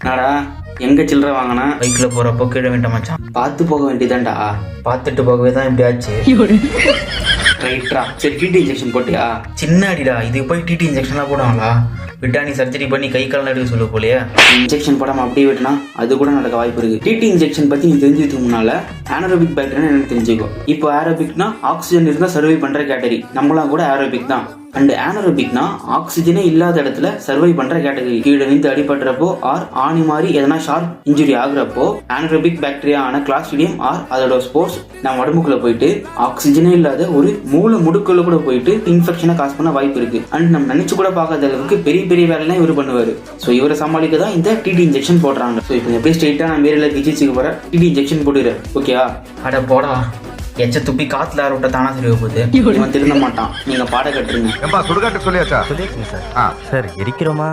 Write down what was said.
நாடா எங்க சில்லற வாங்கினா பைக்ல போறப்போ கீழே வேண்டாம் மச்சான். பார்த்து போக வேண்டியதான்டா. பார்த்துட்டு போகவே தான் இப்படி ஆச்சு. ரைட்ரா, சரி டிடி இன்ஜெக்ஷன் போட்டியா? சின்ன அடிடா, இது போய் டிடி இன்ஜெக்ஷன்லாம் போடுவாங்களா? விட்டா நீ சர்ஜரி பண்ணி கை கால் எடுக்க சொல்ல போலையே. இன்ஜெக்ஷன் போடாம அப்படியே விட்டுனா அது கூட நடக்க வாய்ப்பு இருக்கு. டிடி இன்ஜெக்ஷன் பத்தி நீ தெரிஞ்சதுக்கு முன்னால ஆனரோபிக் பேக்டரியா எனக்கு தெரிஞ்சுக்கோ. இப்போ ஏரோபிக்னா ஆக்சிஜன் இருந்தா சர்வை பண்ற கேட்டகரி, நம்மளாம் கூட ஏரோபிக் தான். அண்ட் ஆனரோபிக்னா ஆக்சிஜனே இல்லாத இடத்துல சர்வை பண்ற கேட்டகரி. கீழே நின்று அடிபடுறப்போ ஆர் ஆணி மாதிரி எதனா ஷார்ப் இன்ஜுரி ஆகுறப்போ ஆனரோபிக் பாக்டீரியா ஆன கிளாஸ்ட்ரிடியம் ஆர் அதோட ஸ்போர்ஸ் நம்ம உடம்புக்குள்ள போயிட்டு ஆக்சிஜனே இல்லாத ஒரு மூளை முடுக்குள்ள கூட போயிட்டு இன்ஃபெக்ஷனை காஸ் பண்ண வாய்ப்பு இருக்கு. அண்ட் நம்ம நினைச்சு கூட பார்க்காத அளவுக்கு பெரிய பெரிய வேலைலாம் இவர் பண்ணுவாரு. ஸோ இவரை சமாளிக்க தான் இந்த டிடி இன்ஜெக்ஷன் போடுறாங்க. ஸோ இப்போ எப்படி ஸ்ட்ரெயிட்டா நான் வேற கிச்சிச்சுக்கு போற டிடி இன்ஜெக்ஷன் போடுற ஓகேவா? அட போடா, எச்ச துப்பி காத்துல விட்ட தானா தெரிய போகுது. இவன் திருந்த மாட்டான். நீங்க பாட கட்டுறீங்க. சுடுகாட்டு சொல்லியாச்சா? சொல்லியாச்சுங்க சார். சரி எரிக்கிறோமா?